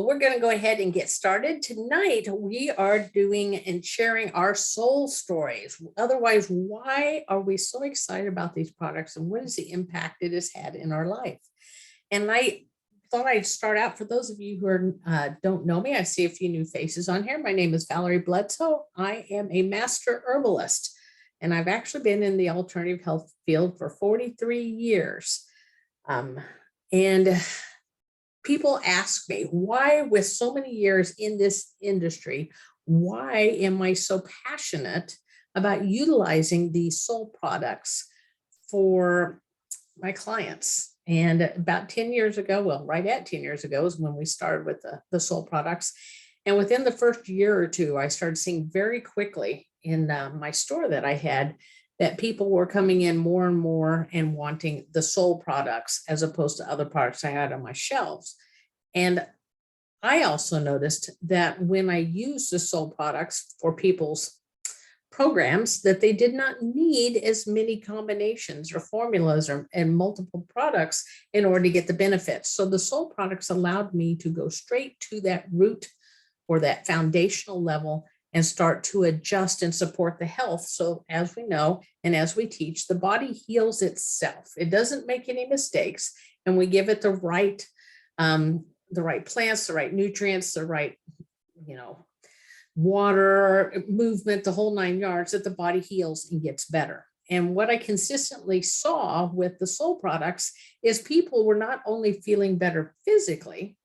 We're going to go ahead and get started. Tonight, we are doing and sharing our soul stories. Otherwise, why are we so excited about these products and what is the impact it has had in our life? And I thought I'd start out for those of you who don't know me. I see a few new faces on here. My name is Valerie Bledsoe. I am a master herbalist, and I've actually been in the alternative health field for 43 years. And people ask me, why, with so many years in this industry, why am I so passionate about utilizing these soul products for my clients? And about 10 years ago, well, right at 10 years ago is when we started with the soul products. And within the first year or two, I started seeing very quickly in my store that I had that people were coming in more and more and wanting the soul products as opposed to other products I had on my shelves. And I also noticed that when I used the soul products for people's programs, that they did not need as many combinations or formulas and multiple products in order to get the benefits. So the soul products allowed me to go straight to that root or that foundational level and start to adjust and support the health. So as we know, and as we teach, the body heals itself. It doesn't make any mistakes, and we give it the right plants, the right nutrients, the right, water, movement, the whole 9 yards, that the body heals and gets better. And what I consistently saw with the soul products is people were not only feeling better physically,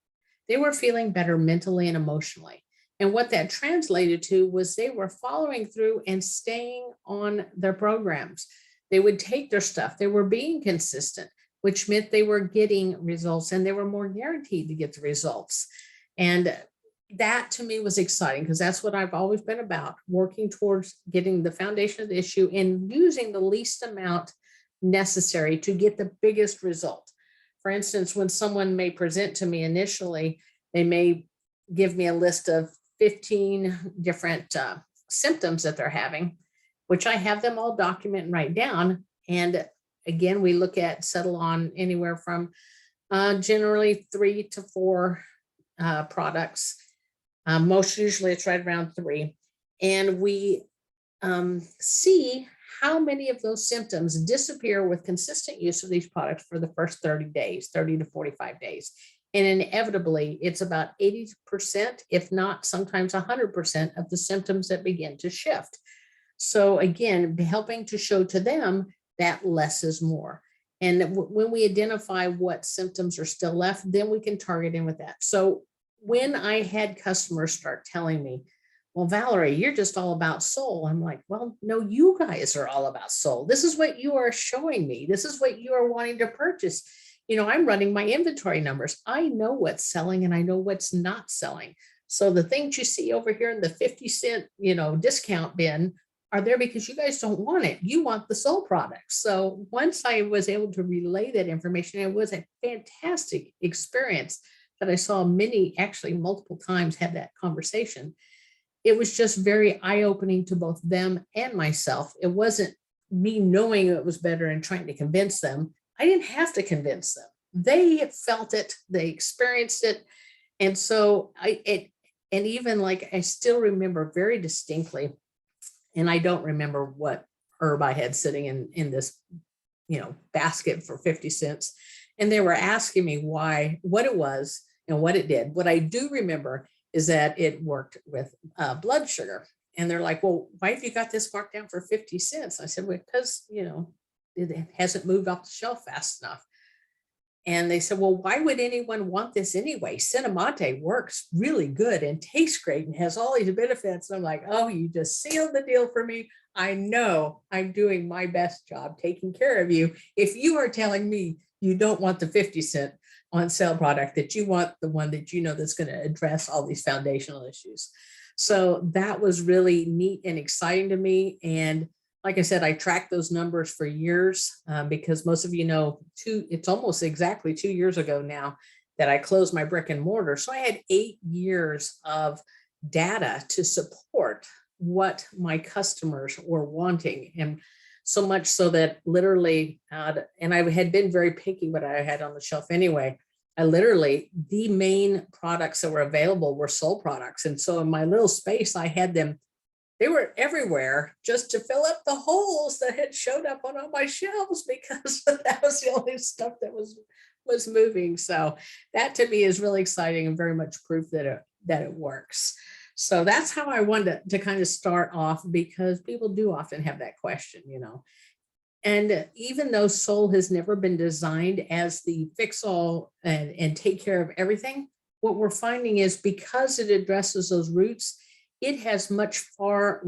they were feeling better mentally and emotionally. And what that translated to was they were following through and staying on their programs. They would take their stuff. They were being consistent, which meant they were getting results, and they were more guaranteed to get the results. And that to me was exciting, because that's what I've always been about, working towards getting the foundation of the issue and using the least amount necessary to get the biggest result. For instance, when someone may present to me initially, they may give me a list of 15 different symptoms that they're having, which I have them all document and write down. And again, we settle on anywhere from generally 3 to 4 products. Most usually it's right around 3. And we see how many of those symptoms disappear with consistent use of these products for the first 30 days, 30 to 45 days. And inevitably, it's about 80%, if not sometimes 100% of the symptoms that begin to shift. So again, helping to show to them that less is more. And when we identify what symptoms are still left, then we can target in with that. So when I had customers start telling me, well, Valerie, you're just all about soul. I'm like, well, no, you guys are all about soul. This is what you are showing me. This is what you are wanting to purchase. I'm running my inventory numbers. I know what's selling and I know what's not selling. So the things you see over here in the 50-cent, discount bin are there because you guys don't want it. You want the soul products. So once I was able to relay that information, it was a fantastic experience that I saw actually multiple times, had that conversation. It was just very eye-opening to both them and myself. It wasn't me knowing it was better and trying to convince them. I didn't have to convince them. They felt it, they experienced it. And so I still remember very distinctly, and I don't remember what herb I had sitting in this, basket for 50 cents. And they were asking me what it was and what it did. What I do remember is that it worked with blood sugar. And they're like, well, why have you got this marked down for 50 cents? I said, well, because, it hasn't moved off the shelf fast enough. And they said, well, why would anyone want this anyway? Cinnamate works really good and tastes great and has all these benefits. And I'm like, oh, you just sealed the deal for me. I know I'm doing my best job taking care of you. If you are telling me you don't want the 50-cent on sale product, that you want the one that that's going to address all these foundational issues. So that was really neat and exciting to me. And like I said, I tracked those numbers for years because most of it's almost exactly 2 years ago now that I closed my brick and mortar. So I had 8 years of data to support what my customers were wanting. And so much so that literally, and I had been very picky what I had on the shelf anyway, I literally, the main products that were available were Solle products. And so in my little space, I had them, they were everywhere just to fill up the holes that had showed up on all my shelves, because that was the only stuff that was moving. So that to me is really exciting and very much proof that it works. So that's how I wanted to kind of start off, because people do often have that question, And even though Solle has never been designed as the fix all and take care of everything, what we're finding is, because it addresses those roots, it has much more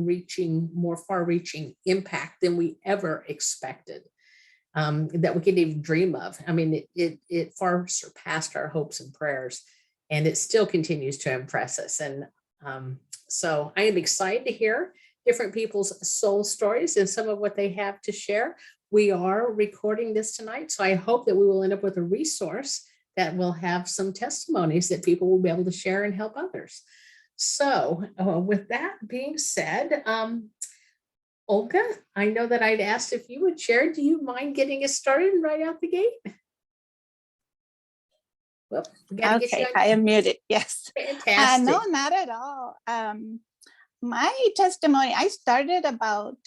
far reaching impact than we ever expected, that we could even dream of. I mean, it far surpassed our hopes and prayers, and it still continues to impress us. And so I am excited to hear different people's Solle stories and some of what they have to share. We are recording this tonight, so I hope that we will end up with a resource that will have some testimonies that people will be able to share and help others. So with that being said, Olga, I know that I'd asked if you would share. Do you mind getting us started right out the gate? Well, okay, I am muted. Yes. Fantastic. No, not at all. My testimony, I started about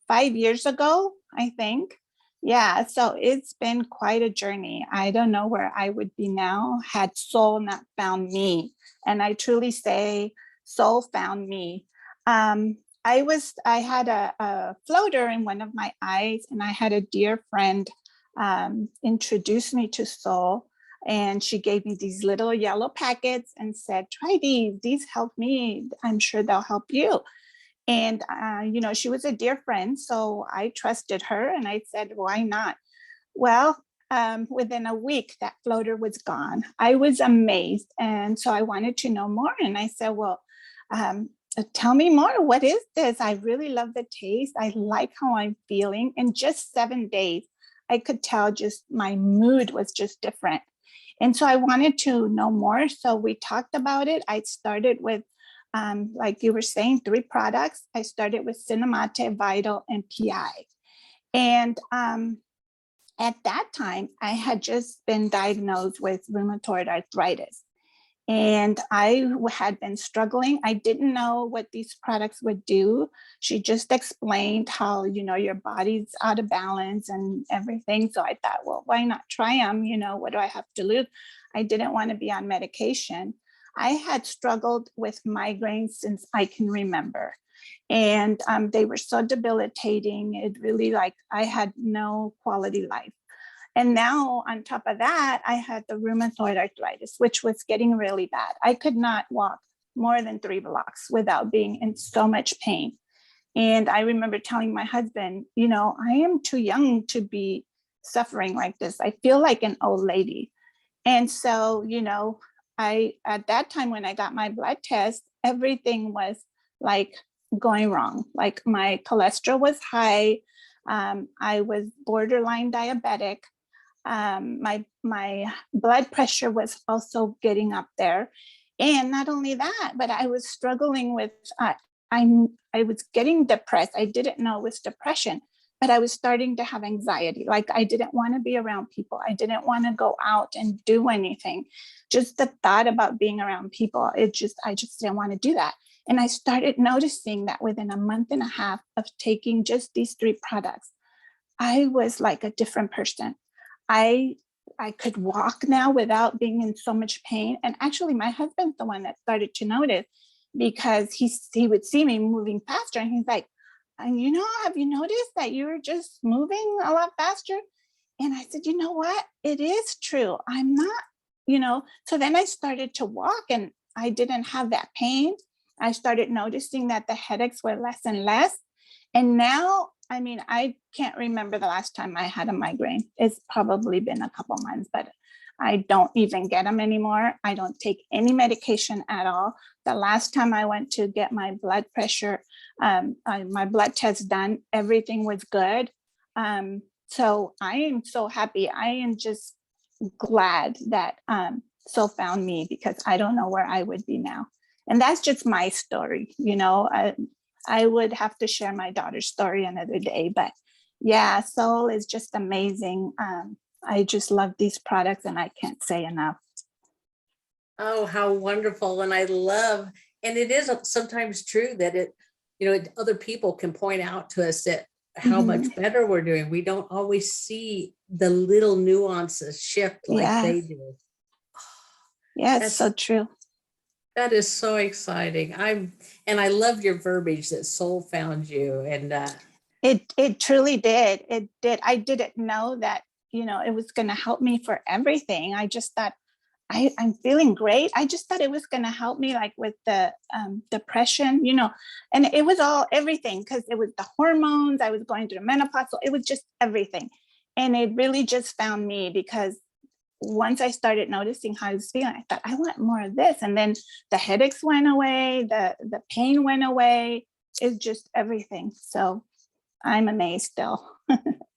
5 years ago, I think. Yeah, so it's been quite a journey. I don't know where I would be now had Solle not found me. And I truly say Solle found me. I had a floater in one of my eyes, and I had a dear friend introduce me to Solle. And she gave me these little yellow packets and said, try these. These help me. I'm sure they'll help you. And, she was a dear friend. So I trusted her and I said, why not? Well, within a week, that floater was gone. I was amazed. And so I wanted to know more. And I said, well, tell me more. What is this? I really love the taste. I like how I'm feeling. In just 7 days, I could tell just my mood was just different. And so I wanted to know more. So we talked about it. I started with, like you were saying, 3 products. I started with Cinemate, Vital, and PI. And at that time, I had just been diagnosed with rheumatoid arthritis. And I had been struggling. I didn't know what these products would do. She just explained how, your body's out of balance and everything. So I thought, well, why not try them? What do I have to lose? I didn't want to be on medication. I had struggled with migraines since I can remember. And they were so debilitating. It really I had no quality life. And now on top of that, I had the rheumatoid arthritis, which was getting really bad. I could not walk more than 3 blocks without being in so much pain. And I remember telling my husband, I am too young to be suffering like this. I feel like an old lady. And so, at that time when I got my blood test, everything was going wrong. Like my cholesterol was high. I was borderline diabetic. My blood pressure was also getting up there. And not only that, but I was struggling with, I was getting depressed. I didn't know it was depression, but I was starting to have anxiety. I didn't want to be around people. I didn't want to go out and do anything. Just the thought about being around people, I just didn't want to do that. And I started noticing that within a month and a half of taking just these 3 products, I was like a different person. I could walk now without being in so much pain. And actually my husband's the one that started to notice, because he would see me moving faster and he's like, have you noticed that you're just moving a lot faster? And I said, you know what? It is true. I'm not, so then I started to walk and I didn't have that pain. I started noticing that the headaches were less and less. And now, I can't remember the last time I had a migraine. It's probably been a couple months, but I don't even get them anymore. I don't take any medication at all. The last time I went to get my blood pressure, my blood test done, everything was good. So I am so happy. I am just glad that Solle found me, because I don't know where I would be now. And that's just my story. I would have to share my daughter's story another day, but yeah, Solle is just amazing. I just love these products and I can't say enough. Oh, how wonderful. And I love, and it is sometimes true that other people can point out to us that how Mhm. much better we're doing. We don't always see the little nuances shift like Yes. they do. Yes, so That's true. that is so exciting. And I love your verbiage that soul found you. And It truly did. It did. I didn't know that, it was going to help me for everything. I just thought I'm feeling great. I just thought it was going to help me like with the depression, and it was all everything because it was the hormones. I was going through menopause. So it was just everything. And it really just found me because once I started noticing how I was feeling, I thought I want more of this. And then the headaches went away, the pain went away. It's just everything. So I'm amazed still.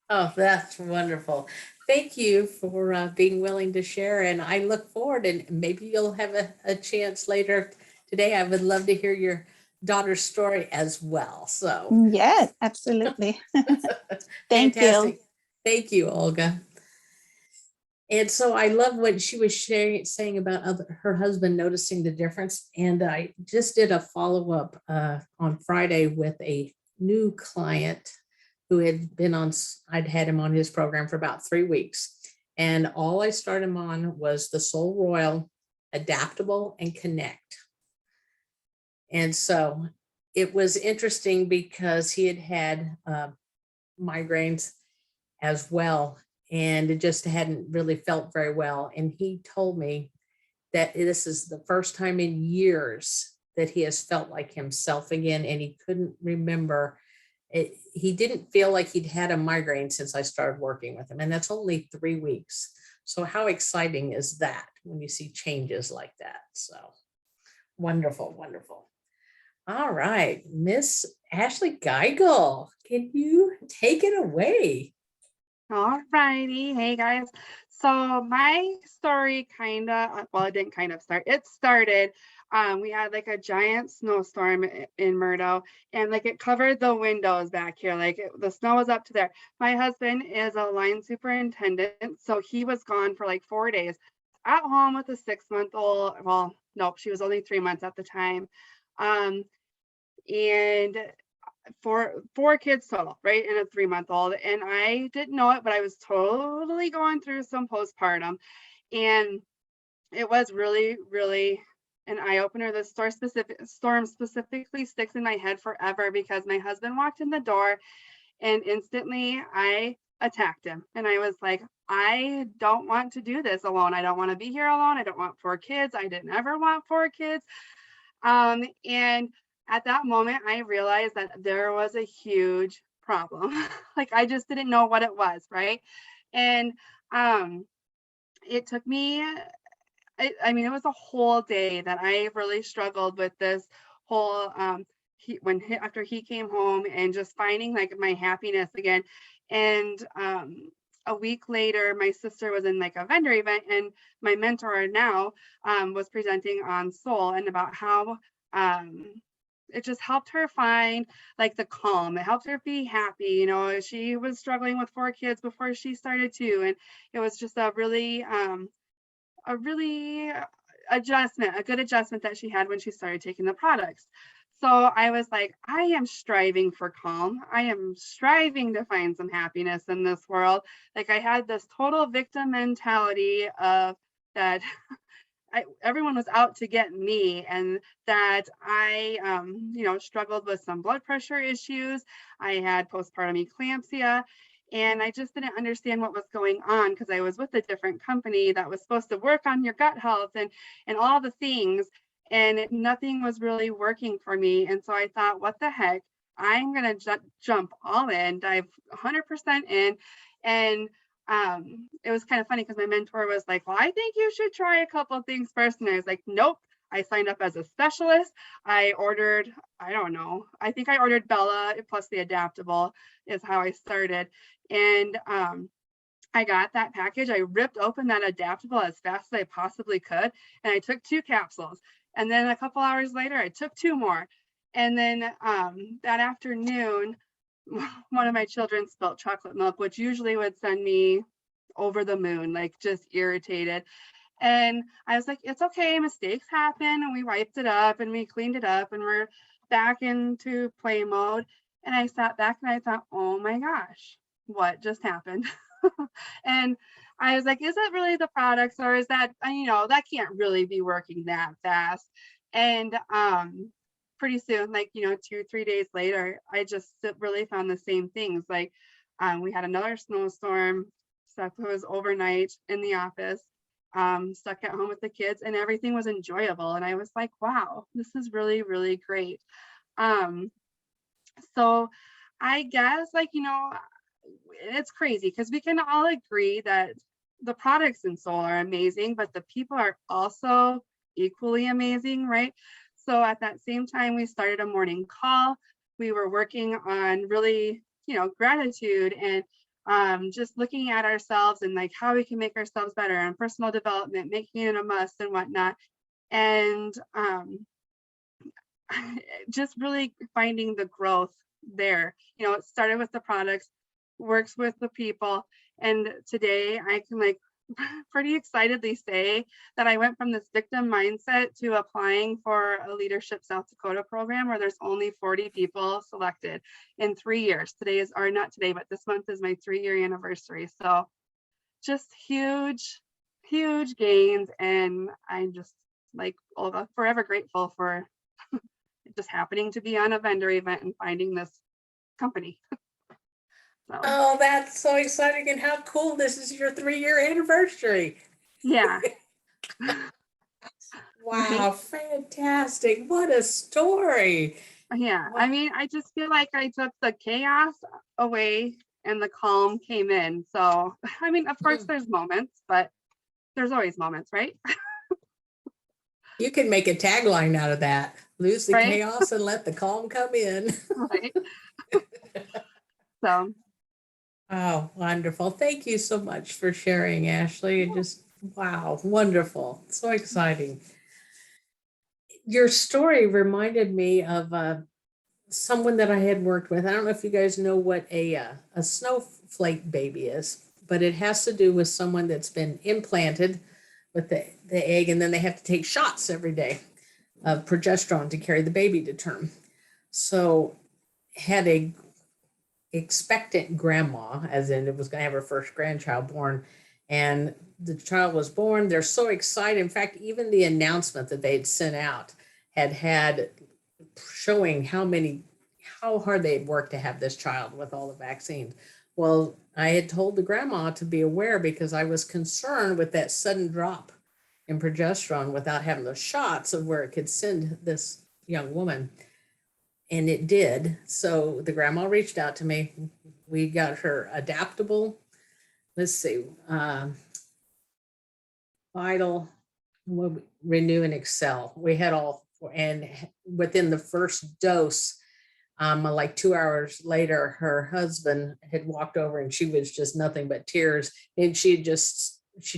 oh, that's wonderful. Thank you for being willing to share. And I look forward, and maybe you'll have a chance later today. I would love to hear your daughter's story as well. So Yes, absolutely. Thank you. fantastic. Thank you, Olga. And so I love what she was saying about her husband noticing the difference. And I just did a follow up on Friday with a new client who had been on, I'd had him on his program for about 3 weeks. And all I started him on was the Soul Royal, Adaptable, and Connect. And so it was interesting because he had had migraines as well, and it just hadn't really felt very well. And he told me that this is the first time in years that he has felt like himself again, and he couldn't remember it. He didn't feel like he'd had a migraine since I started working with him, and that's only 3 weeks. So how exciting is that when you see changes like that? So wonderful, wonderful. All right, Miss Ashley Geigel, can you take it away? All righty. Hey guys. So my story well, it didn't kind of start. It started. We had like a giant snowstorm in Murdo, and like it covered the windows back here. Like the snow was up to there. My husband is a line superintendent, so he was gone for like 4 days at home with a 6-month-old. Well, nope, she was only 3 months at the time. And four kids total, right? And a 3-month-old. And I didn't know it, but I was totally going through some postpartum. And it was really, really an eye-opener. The storm specifically sticks in my head forever because my husband walked in the door and instantly I attacked him. And I was like, I don't want to do this alone. I don't want to be here alone. I don't want 4 kids. I didn't ever want 4 kids. And at that moment, I realized that there was a huge problem. Like I just didn't know what it was, right? And it took me, I mean, it was a whole day that I really struggled with this whole after he came home and just finding like my happiness again. And a week later, my sister was in like a vendor event, and my mentor now was presenting on soul and about how it just helped her find like the calm. It helped her be happy. She was struggling with 4 kids before she started too, and it was just a really a good adjustment that she had when she started taking the products. So I was like, I am striving for calm. I am striving to find some happiness in this world. Like I had this total victim mentality of that everyone was out to get me, and that I, struggled with some blood pressure issues. I had postpartum eclampsia, and I just didn't understand what was going on because I was with a different company that was supposed to work on your gut health and all the things, and nothing was really working for me. And so I thought, what the heck? I'm going to jump all in, dive 100% in. And it was kind of funny because my mentor was like, well, I think you should try a couple of things first. And I was like, nope. I signed up as a specialist. I ordered, I don't know, I think I ordered Bella plus the adaptable is how I started. And I got that package. I ripped open that adaptable as fast as I possibly could. And I took 2 capsules. And then a couple hours later, I took 2 more. And then that afternoon, one of my children spilt chocolate milk, which usually would send me over the moon, like just irritated. And I was like, it's okay, mistakes happen. And we wiped it up and we cleaned it up and we're back into play mode. And I sat back and I thought, oh my gosh, what just happened? And I was like, is it really the products, or is that, that can't really be working that fast? And pretty soon, like, 2-3 days later, I just really found the same things. Like we had another snowstorm, stuff was overnight in the office, stuck at home with the kids, and everything was enjoyable. And I was like, wow, this is really, really great. So I guess, like, it's crazy because we can all agree that the products in Solle are amazing, but the people are also equally amazing, right? So at that same time, we started a morning call. We were working on really, gratitude and just looking at ourselves and like how we can make ourselves better, and personal development, making it a must and whatnot. And just really finding the growth there. It started with the products, works with the people. And today I can like pretty excitedly say that I went from this victim mindset to applying for a Leadership South Dakota program where there's only 40 people selected in 3 years. Today is, or not today, but this month is my 3-year anniversary. So just huge, huge gains. And I'm just like forever grateful for just happening to be on a vendor event and finding this company. So, Oh, that's so exciting. And how cool. This is your 3-year anniversary. yeah. Wow, fantastic. What a story. Yeah. Wow. I mean, I just feel like I took the chaos away and the calm came in. So, I mean, of course there's moments, but there's always moments, right? You can make a tagline out of that. Lose the Right? chaos and let the calm come in. Right. So, Oh, wonderful. Thank you so much for sharing, Ashley. Just, wow, wonderful. So exciting. Your story reminded me of someone that I had worked with. I don't know if you guys know what a snowflake baby is, but it has to do with someone that's been implanted with the egg, and then they have to take shots every day of progesterone to carry the baby to term. So had a expectant grandma, as in it was going to have her first grandchild born, and the child was born. They're so excited. In fact, even the announcement that they'd sent out had showing how hard they had worked to have this child with all the vaccines. Well, I had told the grandma to be aware because I was concerned with that sudden drop in progesterone without having the shots of where it could send this young woman. And it did. So the grandma reached out to me. We got her adaptable, let's see, vital, renew, and excel. We had all, and within the first dose, like 2 hours later, her husband had walked over and she was just nothing but tears. And she'd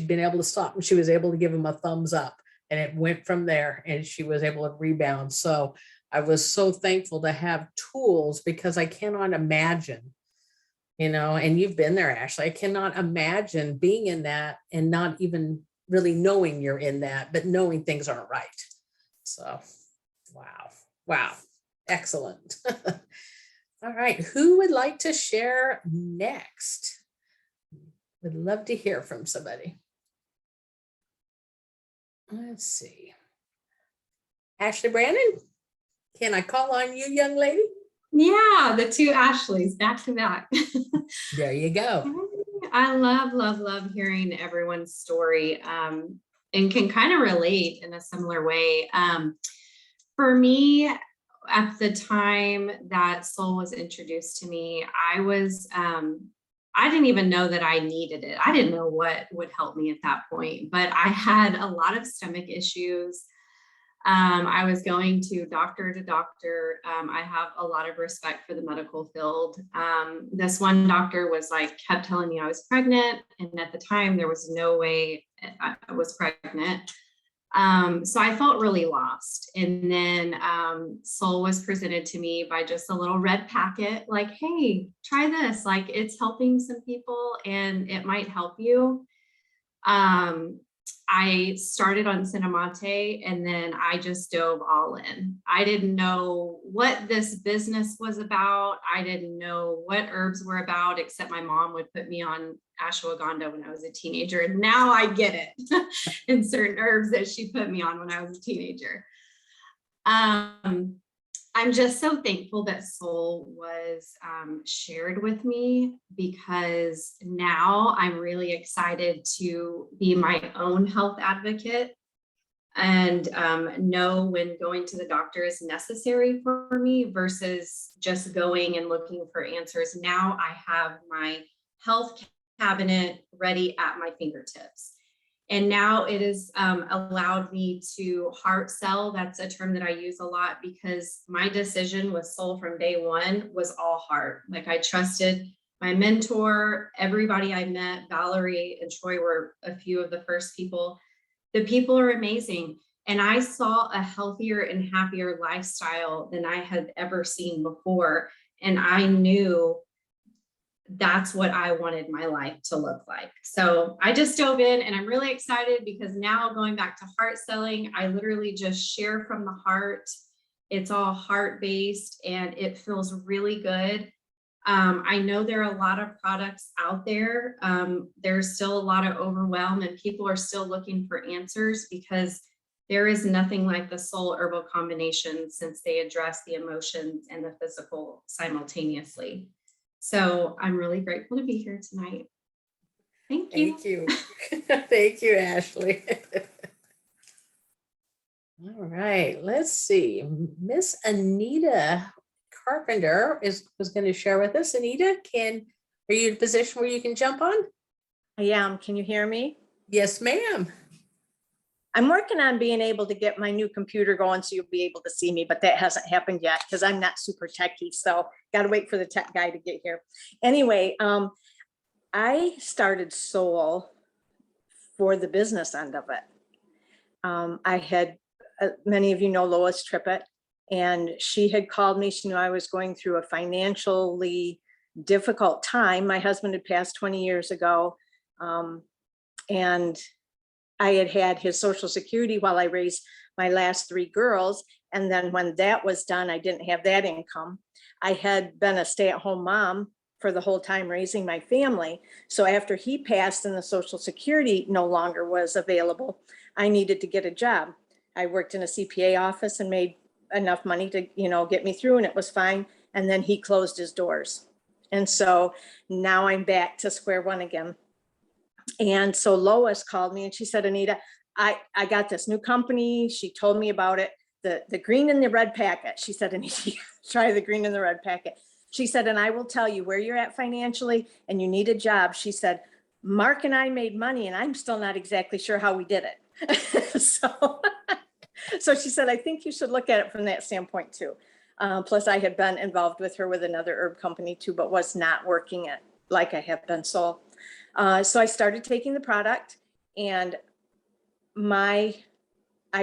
been able to stop, and she was able to give him a thumbs up, and it went from there, and she was able to rebound. So I was so thankful to have tools, because I cannot imagine, and you've been there, Ashley. I cannot imagine being in that and not even really knowing you're in that, but knowing things aren't right. So, wow. Excellent. All right. Who would like to share next? Would love to hear from somebody. Let's see. Ashley Brandon, can I call on you, young lady? Yeah, the two Ashleys back to back. There you go. I love hearing everyone's story, and can kind of relate in a similar way. For me, at the time that Solle was introduced to me, I didn't even know that I needed it. I didn't know what would help me at that point, but I had a lot of stomach issues. I was going to doctor. I have a lot of respect for the medical field. This one doctor kept telling me I was pregnant. And at the time there was no way I was pregnant. So I felt really lost. And then Solle was presented to me by just a little red packet, like, hey, try this. Like, it's helping some people and it might help you. I started on Cinnamate and then I just dove all in. I didn't know what this business was about. I didn't know what herbs were about, except my mom would put me on ashwagandha when I was a teenager. And now I get it in certain herbs that she put me on when I was a teenager. I'm just so thankful that Solle was shared with me, because now I'm really excited to be my own health advocate and know when going to the doctor is necessary for me versus just going and looking for answers. Now I have my health cabinet ready at my fingertips. And now it has allowed me to heart sell. That's a term that I use a lot, because my decision with Solle from day one was all heart. Like, I trusted my mentor, everybody I met. Valerie and Troy were a few of the first people. The people are amazing. And I saw a healthier and happier lifestyle than I had ever seen before. And I knew that's what I wanted my life to look like. So I just dove in, and I'm really excited because now, going back to heart selling, I literally just share from the heart. It's all heart-based and it feels really good. I know there are a lot of products out there. There's still a lot of overwhelm and people are still looking for answers, because there is nothing like the Solle herbal combination, since they address the emotions and the physical simultaneously. So I'm really grateful to be here tonight. Thank you. Thank you. Thank you, Ashley. All right, let's see. Miss Anita Carpenter was going to share with us. Anita, are you in a position where you can jump on? I am. Can you hear me? Yes, ma'am. I'm working on being able to get my new computer going so you'll be able to see me, but that hasn't happened yet because I'm not super techie. So got to wait for the tech guy to get here. Anyway, I started Solle for the business end of it. I had, many of you know Lois Trippett, and she had called me. She knew I was going through a financially difficult time. My husband had passed 20 years ago. And I had had his Social Security while I raised my last 3 girls. And then when that was done, I didn't have that income. I had been a stay-at-home mom for the whole time raising my family. So after he passed and the Social Security no longer was available, I needed to get a job. I worked in a CPA office and made enough money to, get me through, and it was fine. And then he closed his doors. And so now I'm back to square one again. And so Lois called me and she said, Anita, I got this new company. She told me about it, the green and the red packet. She said, Anita, try the green and the red packet. She said, and I will tell you where you're at financially and you need a job. She said, Mark and I made money and I'm still not exactly sure how we did it. So she said, I think you should look at it from that standpoint too. Plus I had been involved with her with another herb company too, but was not working it like I have been Solle. So I started taking the product, and I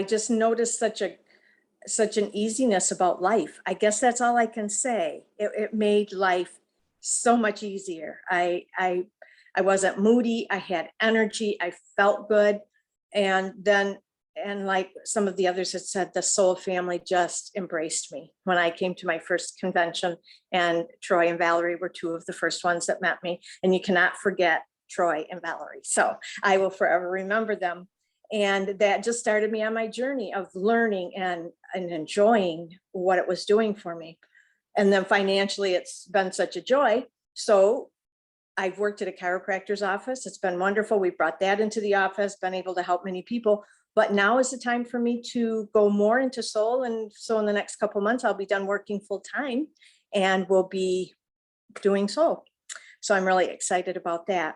just noticed such an easiness about life. I guess that's all I can say. It made life so much easier. I wasn't moody. I had energy. I felt good. And like some of the others had said, the Solle family just embraced me when I came to my first convention, and Troy and Valerie were 2 of the first ones that met me. And you cannot forget Troy and Valerie. So I will forever remember them. And that just started me on my journey of learning and enjoying what it was doing for me. And then financially, it's been such a joy. So I've worked at a chiropractor's office. It's been wonderful. We brought that into the office, been able to help many people. But now is the time for me to go more into Solle. And so in the next couple of months, I'll be done working full time and we'll be doing Solle. So I'm really excited about that.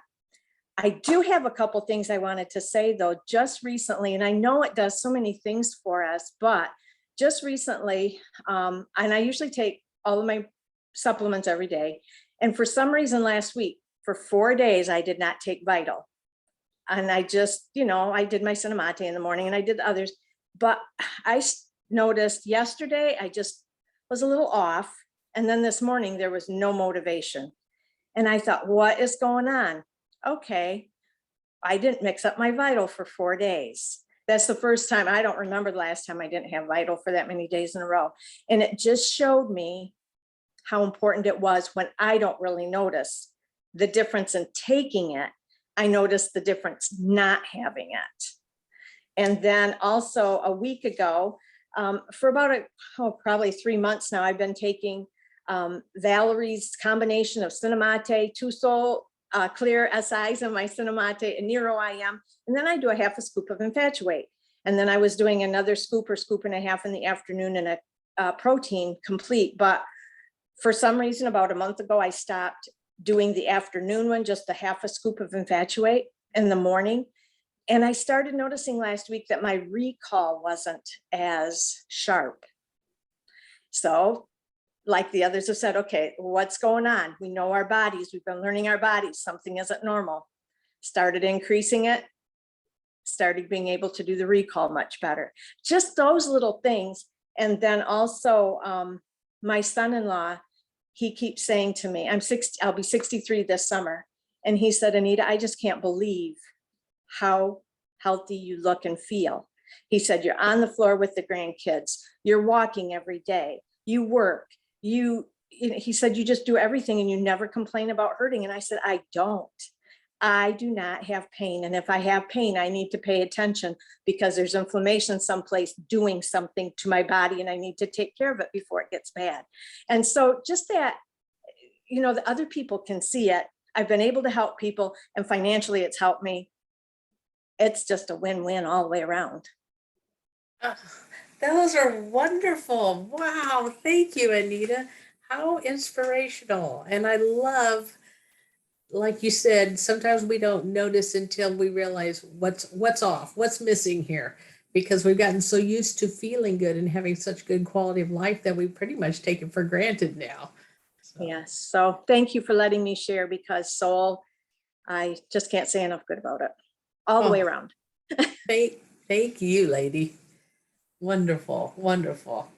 I do have a couple things I wanted to say though, just recently, and I know it does so many things for us, but just recently, and I usually take all of my supplements every day. And for some reason last week, for 4 days, I did not take Vital. And I just, I did my cinemate in the morning and I did the others, but I noticed yesterday, I just was a little off. And then this morning there was no motivation. And I thought, what is going on? Okay. I didn't mix up my Vital for 4 days. That's the first time. I don't remember the last time I didn't have Vital for that many days in a row. And it just showed me how important it was when I don't really notice the difference in taking it. I noticed the difference not having it. And then also a week ago, for about probably 3 months now, I've been taking Valerie's combination of cinemate, 2 Solle clear SIs in my cinemate and Nero IM. And then I do a half a scoop of infatuate. And then I was doing another scoop or scoop and a half in the afternoon and a protein complete. But for some reason, about a month ago, I stopped doing the afternoon one, just a half a scoop of infatuate in the morning. And I started noticing last week that my recall wasn't as sharp. So like the others have said, okay, what's going on? We know our bodies. We've been learning our bodies. Something isn't normal. Started increasing it. Started being able to do the recall much better. Just those little things. And then also my son-in-law, he keeps saying to me, I'll be 63 this summer. And he said, Anita, I just can't believe how healthy you look and feel. He said, you're on the floor with the grandkids. You're walking every day. You work. He said, you just do everything and you never complain about hurting. And I said, I do not have pain. And if I have pain, I need to pay attention because there's inflammation someplace doing something to my body and I need to take care of it before it gets bad. And so just that, the other people can see it. I've been able to help people and financially it's helped me. It's just a win-win all the way around. Those are wonderful. Wow. Thank you, Anita. How inspirational. And I love, like you said, sometimes we don't notice until we realize what's off, what's missing here, because we've gotten so used to feeling good and having such good quality of life that we pretty much take it for granted now. So. Yes. So thank you for letting me share because Solle, I just can't say enough good about it all the way around. Thank you, lady. Wonderful, wonderful.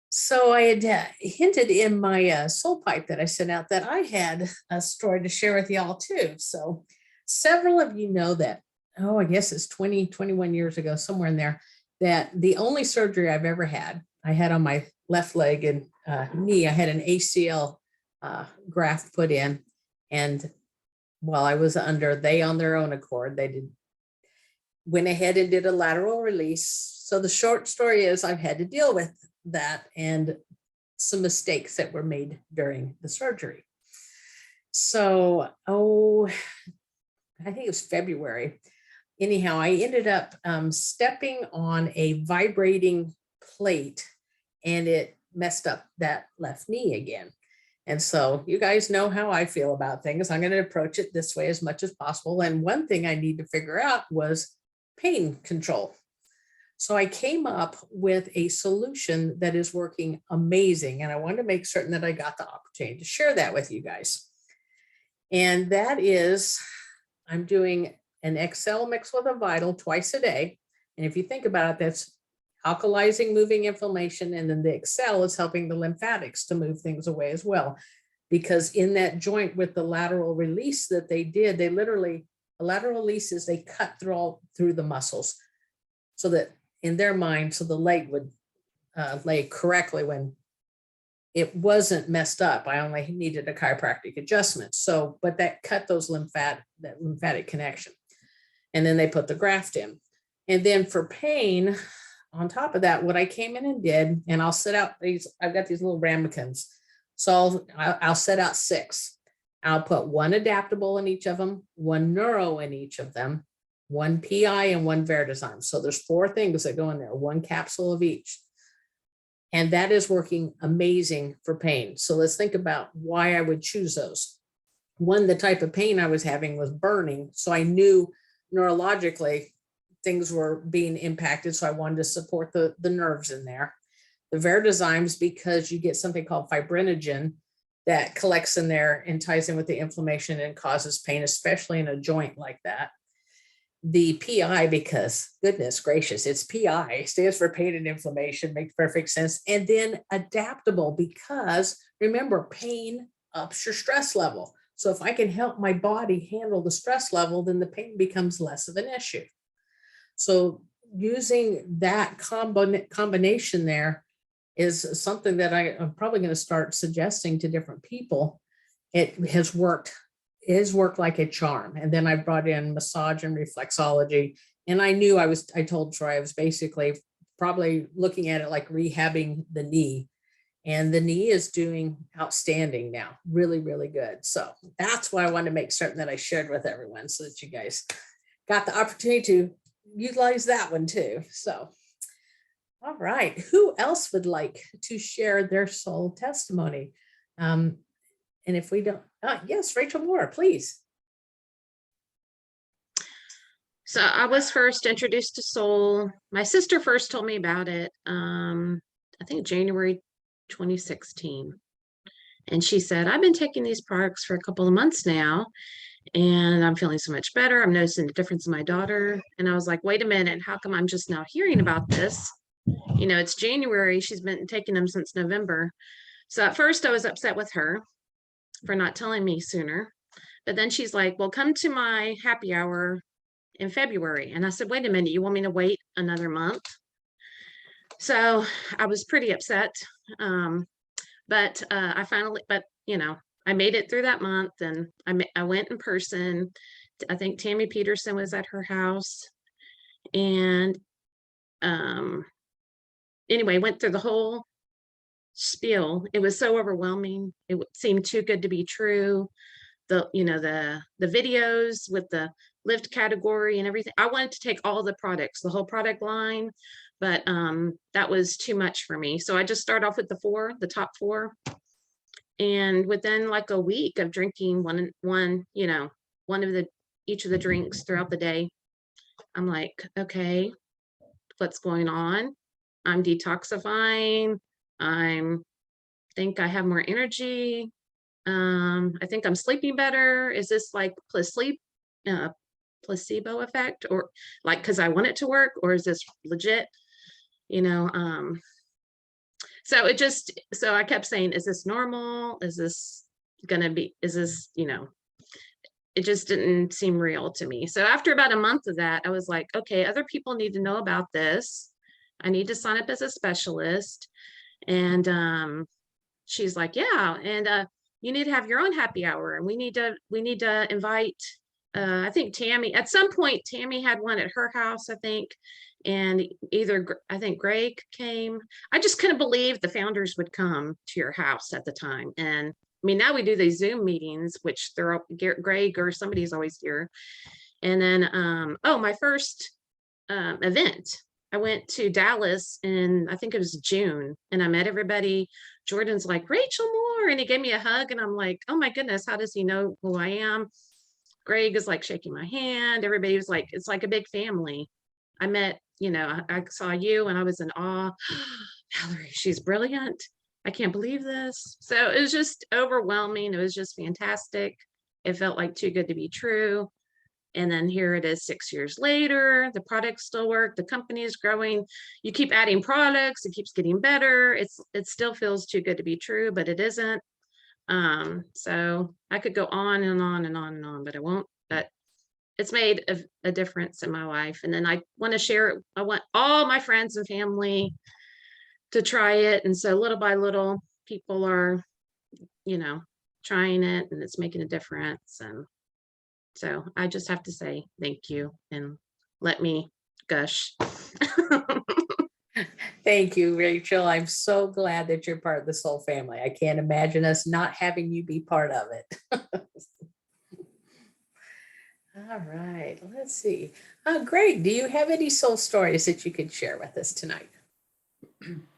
So I had hinted in my soul pipe that I sent out that I had a story to share with y'all too. So several of you know that, I guess it's 20, 21 years ago, somewhere in there, that the only surgery I've ever had, I had on my left leg and knee, I had an ACL graft put in. And while I was under, they on their own accord, went ahead and did a lateral release. So the short story is I've had to deal with that and some mistakes that were made during the surgery. So, I think it was February. Anyhow, I ended up stepping on a vibrating plate and it messed up that left knee again. And so you guys know how I feel about things. I'm going to approach it this way as much as possible. And one thing I need to figure out was pain control. So I came up with a solution that is working amazing. And I wanted to make certain that I got the opportunity to share that with you guys. And that is, I'm doing an XL mixed with a Vital twice a day. And if you think about it, that's alkalizing, moving inflammation. And then the XL is helping the lymphatics to move things away as well. Because in that joint with the lateral release that they did, the lateral releases, they cut through the muscles so that in their mind, so the leg would lay correctly when it wasn't messed up. I only needed a chiropractic adjustment. So, but that cut that lymphatic connection. And then they put the graft in. And then for pain, on top of that, what I came in and did, and I'll set out I've got these little ramekins. So I'll set out 6. I'll put 1 adaptable in each of them, 1 neuro in each of them, 1 PI and 1 Vertizyme. So there's 4 things that go in there, 1 capsule of each. And that is working amazing for pain. So let's think about why I would choose those. One, the type of pain I was having was burning. So I knew neurologically things were being impacted. So I wanted to support the nerves in there. The Vertizymes, because you get something called fibrinogen that collects in there and ties in with the inflammation and causes pain, especially in a joint like that. The PI, because goodness gracious, it's PI, stands for pain and inflammation, makes perfect sense. And then adaptable, because remember, pain ups your stress level. So if I can help my body handle the stress level, then the pain becomes less of an issue. So using that combination there is something that I'm probably going to start suggesting to different people. It has worked like a charm. And then I brought in massage and reflexology. And I knew I told Troy I was basically probably looking at it like rehabbing the knee. And the knee is doing outstanding now, really, really good. So that's why I wanted to make certain that I shared with everyone so that you guys got the opportunity to utilize that one too. So, all right, who else would like to share their soul testimony? And if we don't, yes, Rachel Moore, please. So I was first introduced to Soul. My sister first told me about it, I think January 2016. And she said, I've been taking these products for a couple of months now, and I'm feeling so much better. I'm noticing a difference in my daughter. And I was like, wait a minute, how come I'm just now hearing about this? You know, it's January. She's been taking them since November. So at first I was upset with her for not telling me sooner. But then she's like, well, come to my happy hour in February. And I said, wait a minute, you want me to wait another month? So I was pretty upset. But you know, I made it through that month, and I went in person. I think Tammy Peterson was at her house. And anyway, went through the whole spiel. It was so overwhelming. It seemed too good to be true. The videos with the lift category and everything. I wanted to take all the products, the whole product line, but that was too much for me. So I just started off with the top four. And within like a week of drinking each of the drinks throughout the day, I'm like, okay, what's going on? I'm detoxifying. Think I have more energy. I think I'm sleeping better. Is this like placebo effect, or like because I want it to work, or is this legit? So I kept saying, is this normal? Is this it just didn't seem real to me. So after about a month of that, I was like, okay, other people need to know about this. I need to sign up as a specialist. And she's like, yeah, and you need to have your own happy hour, and we need to invite I think Tammy, at some point, Tammy had one at her house, I think, and I think Greg came. I just couldn't believe the founders would come to your house at the time. And I mean, now we do these Zoom meetings, which Greg or somebody's always here. And then, my first event, I went to Dallas in, I think it was June, and I met everybody. Jordan's like, Rachel Moore, and he gave me a hug, and I'm like, oh my goodness, how does he know who I am? Greg is like shaking my hand. Everybody was like, it's like a big family. I met, I saw you and I was in awe. Valerie, she's brilliant. I can't believe this. So it was just overwhelming. It was just fantastic. It felt like too good to be true. And then here it is 6 years later, the products still work. The company is growing. You keep adding products. It keeps getting better. It still feels too good to be true, but it isn't. So I could go on and on and on and on, but I won't. But it's made a difference in my life. And then I want to share it. I want all my friends and family to try it. And so little by little, people are, trying it, and it's making a difference. And so I just have to say thank you and let me gush. Thank you, Rachel. I'm so glad that you're part of the Soul family. I can't imagine us not having you be part of it. All right, let's see. Greg, do you have any soul stories that you could share with us tonight?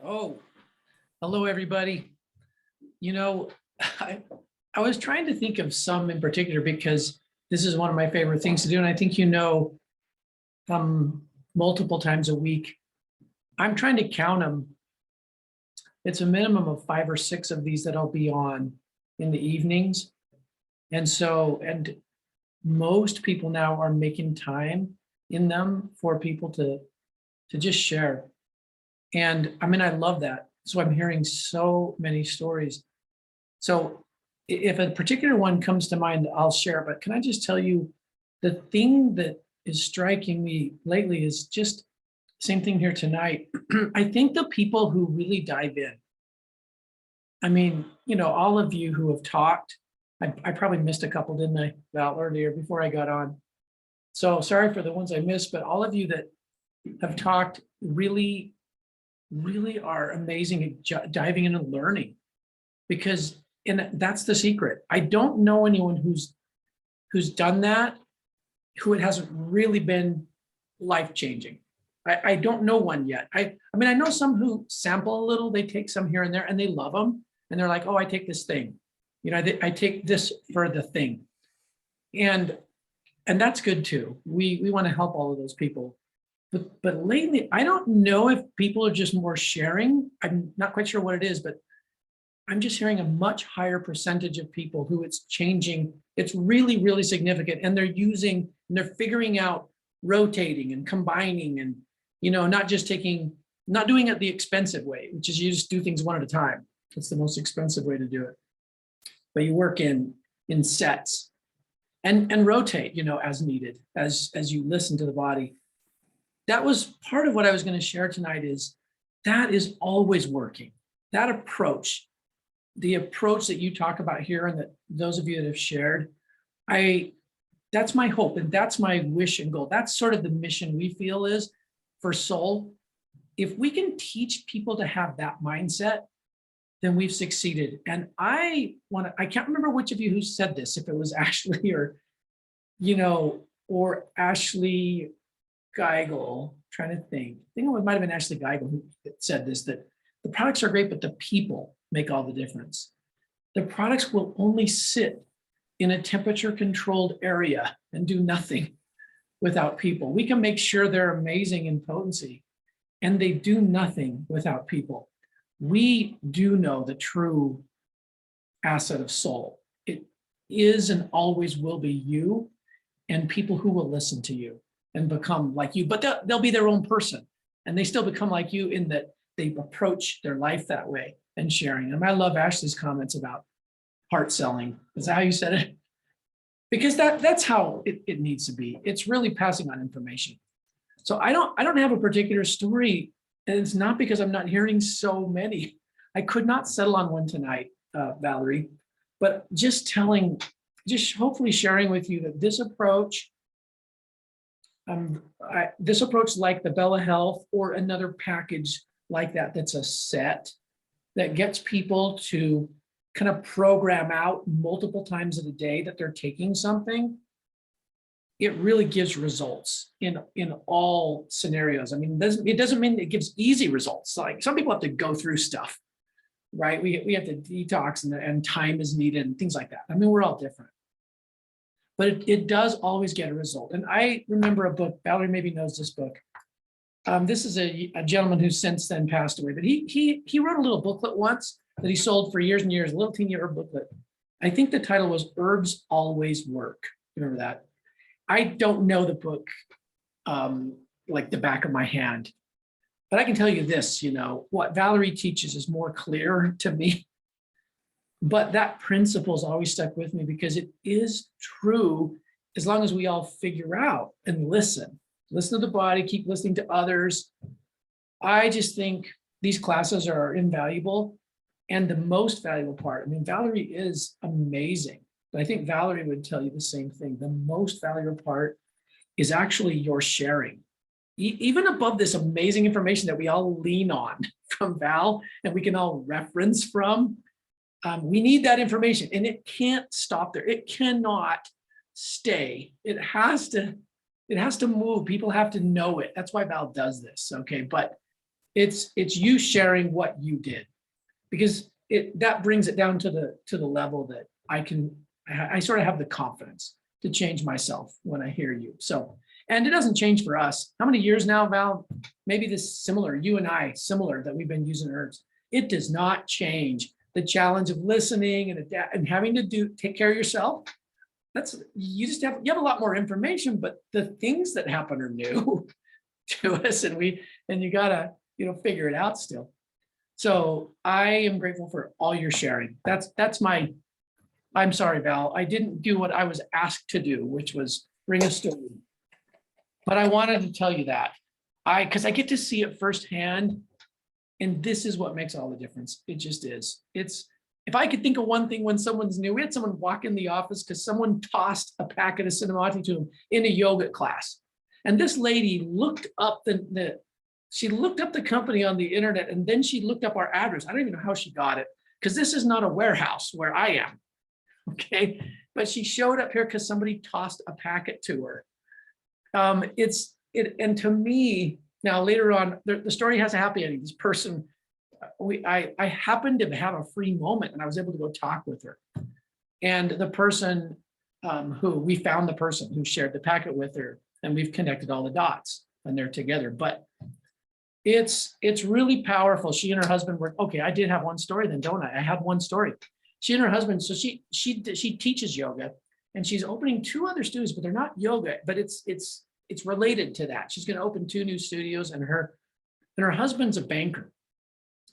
Oh, hello, everybody. I was trying to think of some in particular because this is one of my favorite things to do. And I think multiple times a week. I'm trying to count them. It's a minimum of 5 or 6 of these that I'll be on. in the evenings. And so, and most people now are making time in them for people to just share. And I mean, I love that. So I'm hearing so many stories. So if a particular one comes to mind, I'll share. But can I just tell you, the thing that is striking me lately is just same thing here tonight. I think the people who really dive in, I mean, you know, all of you who have talked, I probably missed a couple, didn't I, Val, earlier before I got on. So sorry for the ones I missed, but all of you that have talked really, really are amazing at diving in and learning, because and that's the secret. I don't know anyone who's done that, who it hasn't really been life-changing. I don't know one yet. I mean, I know some who sample a little, they take some here and there and they love them. And they're like, oh, I take this thing. You know, I take this for the thing. And that's good too. We want to help all of those people. But lately, I don't know if people are just more sharing. I'm not quite sure what it is, but I'm just hearing a much higher percentage of people who it's changing. It's really, really significant. And they're using, and they're figuring out rotating and combining and, you know, not doing it the expensive way, which is you just do things one at a time. It's the most expensive way to do it. But you work in sets and rotate, you know, as needed, as you listen to the body. That was part of what I was going to share tonight, is that is always working. That approach, the approach that you talk about here, and that those of you that have shared, that's my hope and that's my wish and goal. That's sort of the mission we feel is for Solle. If we can teach people to have that mindset, then we've succeeded. And I can't remember which of you who said this, if it was Ashley or, you know, or Ashley Geigel, trying to think. I think it might have been Ashley Geigel who said this, that the products are great, but the people make all the difference. The products will only sit in a temperature controlled area and do nothing without people. We can make sure they're amazing in potency, and they do nothing without people. We do know the true asset of Solle. It is and always will be you and people who will listen to you and become like you, but they'll be their own person, and they still become like you in that they approach their life that way and sharing. And I love Ashley's comments about heart selling. Is that how you said it? Because that's how it needs to be. It's really passing on information. So I don't have a particular story, and it's not because I'm not hearing so many. I could not settle on one tonight, Valerie, but just hopefully sharing with you that this approach, like the Bella Health or another package like that, that's a set that gets people to kind of program out multiple times of the day that they're taking something, it really gives results in all scenarios. I mean, it doesn't mean it gives easy results. Like some people have to go through stuff, right? We have to detox and time is needed and things like that. I mean, we're all different. But it does always get a result. And I remember a book, Valerie maybe knows this book. This is a gentleman who's since then passed away, but he wrote a little booklet once that he sold for years and years, a little teeny herb booklet. I think the title was Herbs Always Work. Remember that? I don't know the book like the back of my hand, but I can tell you this, you know, what Valerie teaches is more clear to me, but that principle's always stuck with me because it is true as long as we all figure out and listen to the body, keep listening to others. I just think these classes are invaluable. And the most valuable part, I mean, Valerie is amazing, but I think Valerie would tell you the same thing. The most valuable part is actually your sharing. Even above this amazing information that we all lean on from Val and we can all reference from, we need that information, and it can't stop there. It cannot stay. It has to move. People have to know it. That's why Val does this, okay? But it's you sharing what you did, because that brings it down to the level that I sort of have the confidence to change myself when I hear you. So, and it doesn't change for us. How many years now, Val? Maybe this similar, you and I, similar, that we've been using herbs. It does not change the challenge of listening and adapt and having to take care of yourself. You have a lot more information, but the things that happen are new to us, and you gotta, figure it out still. So I am grateful for all your sharing. I'm sorry, Val, I didn't do what I was asked to do, which was bring a story. But I wanted to tell you that because I get to see it firsthand. And this is what makes all the difference. It just is. If I could think of one thing when someone's new, we had someone walk in the office because someone tossed a packet of Cinnamati to him in a yoga class. And this lady looked up she looked up the company on the internet, and then she looked up our address. I don't even know how she got it, because this is not a warehouse where I am. Okay. But she showed up here because somebody tossed a packet to her. And to me, now later on, the story has a happy ending. This person, I happened to have a free moment, and I was able to go talk with her. And the person we found the person who shared the packet with her, and we've connected all the dots, and they're together. But it's really powerful. She and her husband were, okay, I did have one story then, don't I? I had one story. She and her husband, so she teaches yoga, and she's opening 2 other studios, but they're not yoga, but it's related to that. She's going to open 2 new studios, and her husband's a banker,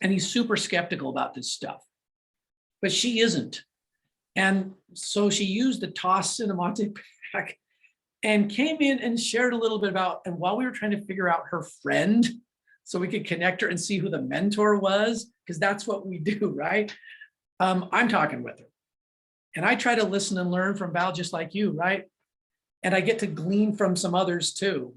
and he's super skeptical about this stuff, but she isn't. And so she used the tossed Cinnamati pack and came in and shared a little bit about, and while we were trying to figure out her friend, so we could connect her and see who the mentor was, because that's what we do, right? I'm talking with her, and I try to listen and learn from Val, just like you, right? And I get to glean from some others too.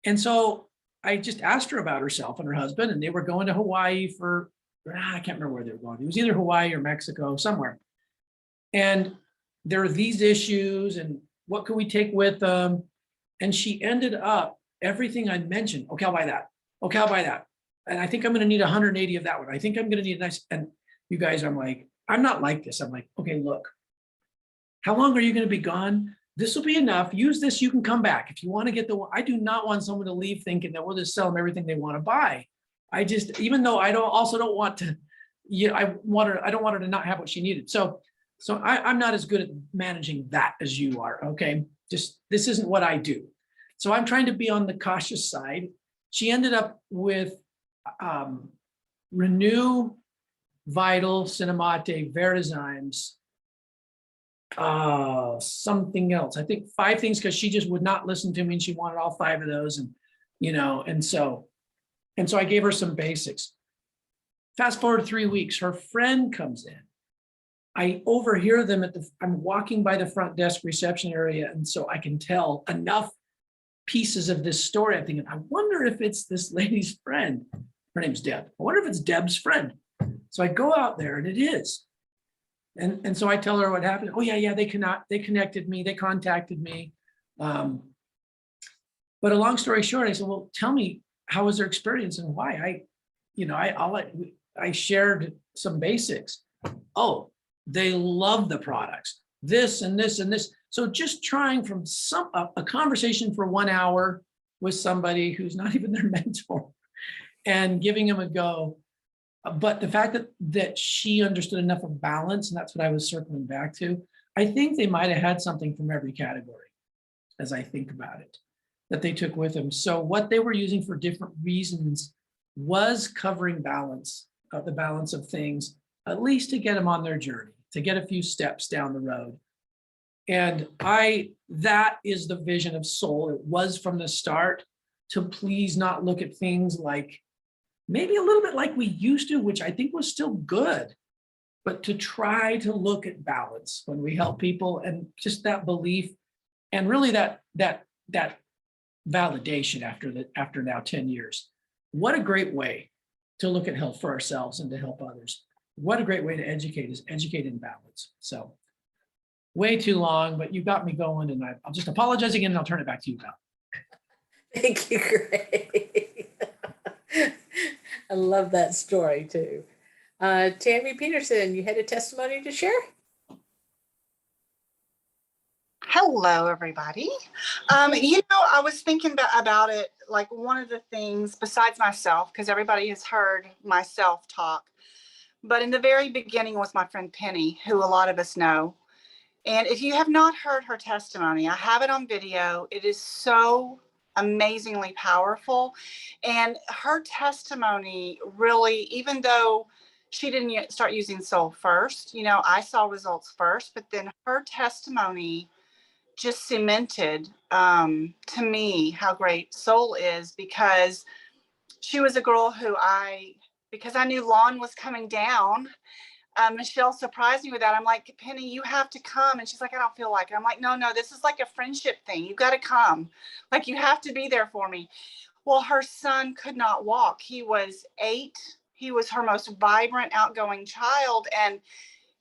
And so I just asked her about herself and her husband, and they were going to Hawaii for, I can't remember where they were going. It was either Hawaii or Mexico, somewhere. And there are these issues, and what could we take with them? And she ended up, everything I mentioned, okay, I'll buy that. Okay, I'll buy that. And I think I'm going to need 180 of that one. I think I'm going to need a nice, and you guys, I'm like, I'm not like this. I'm like, okay, look, how long are you going to be gone? This will be enough. Use this. You can come back. If you want to get I do not want someone to leave thinking that we'll just sell them everything they want to buy. Even though I don't want to, I don't want her to not have what she needed. So I'm not as good at managing that as you are. Okay. This isn't what I do. So I'm trying to be on the cautious side. She ended up with Renew, Vital, Cinnamati, Vertizymes, something else. I think 5 things, because she just would not listen to me, and she wanted all 5 of those. And so I gave her some basics. Fast forward 3 weeks, her friend comes in. I overhear them I'm walking by the front desk reception area, and so I can tell enough pieces of this story. I'm thinking, I wonder if it's this lady's friend. Her name's Deb. I wonder if it's Deb's friend. So I go out there, and it is. And so I tell her what happened. Oh yeah, they connected me, they contacted me. But a long story short, I said, well, tell me, how was their experience and why? I shared some basics. Oh, they love the products, this and this and this. So just trying from a conversation for 1 hour with somebody who's not even their mentor, and giving them a go. But the fact that she understood enough of balance, and that's what I was circling back to, I think they might have had something from every category, as I think about it, that they took with them. So what they were using for different reasons was covering balance, the balance of things, at least to get them on their journey, to get a few steps down the road. And that is the vision of Solle. It was from the start, to please not look at things like, maybe a little bit like we used to, which I think was still good, but to try to look at balance when we help people, and just that belief, and really that validation after now 10 years. What a great way to look at health for ourselves and to help others. What a great way to educate, is educate in balance. So way too long, but you got me going, and I'll just apologize again, and I'll turn it back to you, Val. Thank you, Greg. I love that story too. Tammy Peterson, you had a testimony to share? Hello, everybody. I was thinking about it, like one of the things besides myself, because everybody has heard myself talk, But in the very beginning was my friend Penny, who a lot of us know. And if you have not heard her testimony, I have it on video. It is so amazingly powerful. And her testimony really, even though she didn't yet start using Solle first, I saw results first, but then her testimony just cemented to me how great Solle is, because she was a girl who because I knew Lon was coming down, Michelle surprised me with that. I'm like, Penny, you have to come. And she's like, I don't feel like it. I'm like, no, this is like a friendship thing. You got to come. Like, you have to be there for me. Well, her son could not walk. He was 8. He was her most vibrant, outgoing child. And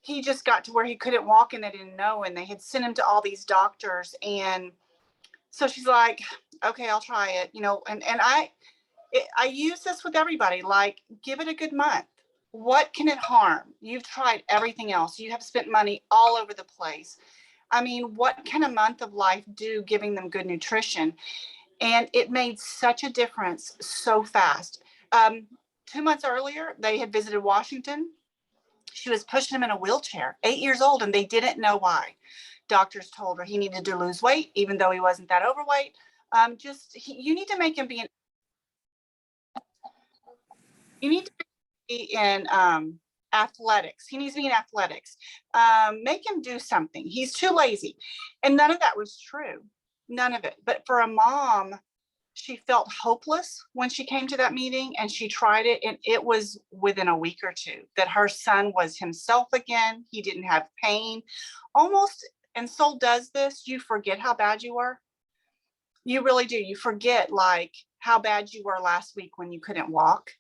he just got to where he couldn't walk and they didn't know. And they had sent him to all these doctors. And so she's like, okay, I'll try it, and I use this with everybody, like, give it a good month. What can it harm? You've tried everything else. You have spent money all over the place. I mean, what can a month of life do giving them good nutrition? And it made such a difference so fast. 2 months earlier, they had visited Washington. She was pushing him in a wheelchair, 8 years old, and they didn't know why. Doctors told her he needed to lose weight, even though he wasn't that overweight. You need to make him be in athletics. He needs to be in athletics. Make him do something. He's too lazy. And none of that was true. None of it. But for a mom, she felt hopeless when she came to that meeting, and she tried it. And it was within a week or two that her son was himself again. He didn't have pain. Almost, and Solle does this, you forget how bad you were. You really do. You forget, like, how bad you were last week when you couldn't walk.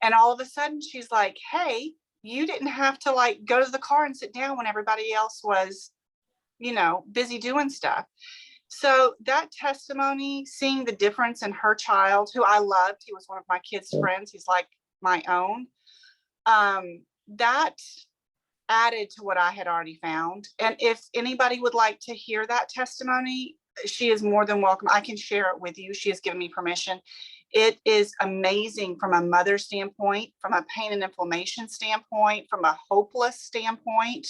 And all of a sudden she's like, hey, you didn't have to, like, go to the car and sit down when everybody else was, busy doing stuff. So that testimony, seeing the difference in her child, who I loved, he was one of my kids' friends, he's like my own, that added to what I had already found. And if anybody would like to hear that testimony, she is more than welcome. I can share it with you. She has given me permission. It is amazing from a mother standpoint, from a pain and inflammation standpoint, from a hopeless standpoint.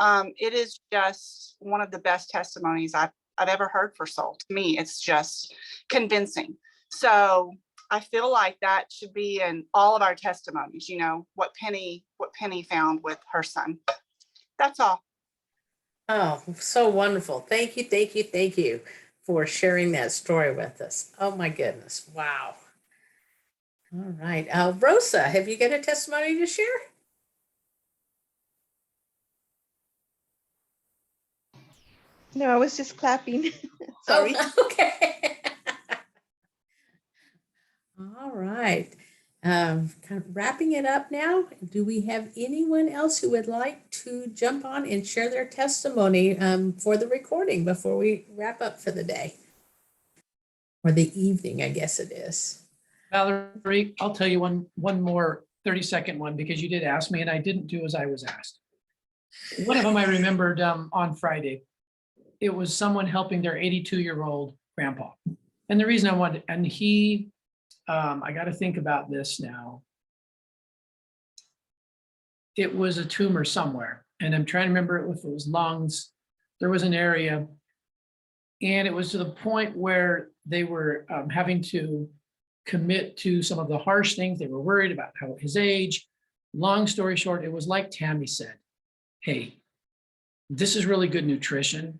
It is just one of the best testimonies I've ever heard for Solle. To me, it's just convincing. So I feel like that should be in all of our testimonies, what Penny found with her son. That's all. Oh, so wonderful. Thank you for sharing that story with us. Oh my goodness. Wow. All right. Rosa, have you got a testimony to share? No, I was just clapping. Sorry. Oh, okay. All right. Kind of wrapping it up now. Do we have anyone else who would like to jump on and share their testimony for the recording before we wrap up for the day? Or the evening, I guess it is. Valerie, I'll tell you one more 30-second one, because you did ask me and I didn't do as I was asked. One of them I remembered on Friday. It was someone helping their 82-year-old grandpa. And the reason I wanted, and he, I got to think about this now. It was a tumor somewhere, and I'm trying to remember if it was lungs. There was an area, and it was to the point where they were having to commit to some of the harsh things. They were worried about his age. Long story short, it was like Tammy said, hey, this is really good nutrition.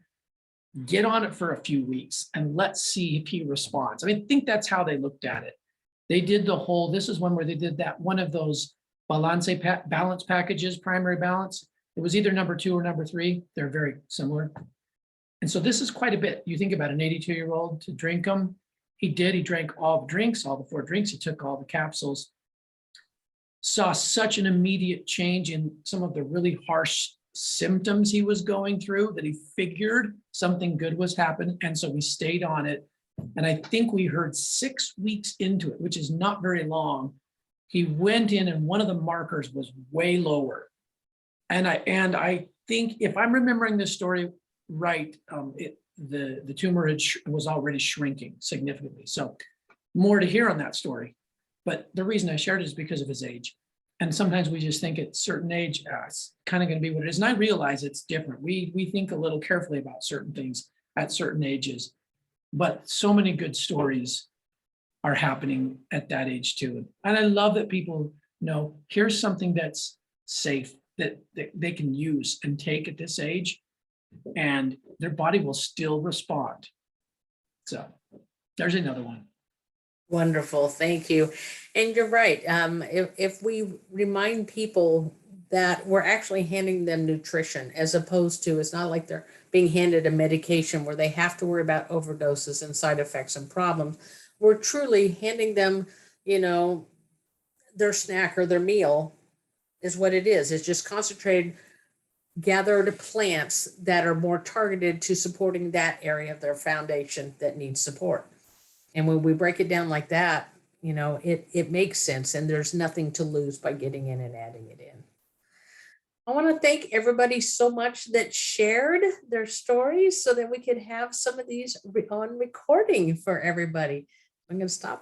Get on it for a few weeks and let's see if he responds. I think that's how they looked at it. They did this is one where they did that, one of those balance packages, primary balance. It was either number 2 or number 3. They're very similar. And so this is quite a bit. You think about an 82-year-old to drink them. He drank all the drinks, all the 4 drinks. He took all the capsules. Saw such an immediate change in some of the really harsh symptoms he was going through that he figured something good was happening. And so we stayed on it. And I think we heard 6 weeks into it, which is not very long. He went in and one of the markers was way lower. And I think, if I'm remembering this story right, the tumor was already shrinking significantly. So more to hear on that story. But the reason I shared it is because of his age. And sometimes we just think at certain age, it's kind of going to be what it is. And I realize it's different. We think a little carefully about certain things at certain ages, but so many good stories are happening at that age too. And I love that people know here's something that's safe that they can use and take at this age, and their body will still respond. So there's another one. Wonderful, thank you. And you're right. If we remind people that we're actually handing them nutrition, as opposed to, it's not like they're being handed a medication where they have to worry about overdoses and side effects and problems. We're truly handing them, you know, their snack or their meal is what it is. It's just concentrated, gathered plants that are more targeted to supporting that area of their foundation that needs support. And when we break it down like that, you know, it makes sense, and there's nothing to lose by getting in and adding it in. I want to thank everybody so much that shared their stories so that we could have some of these on recording for everybody. I'm going to stop.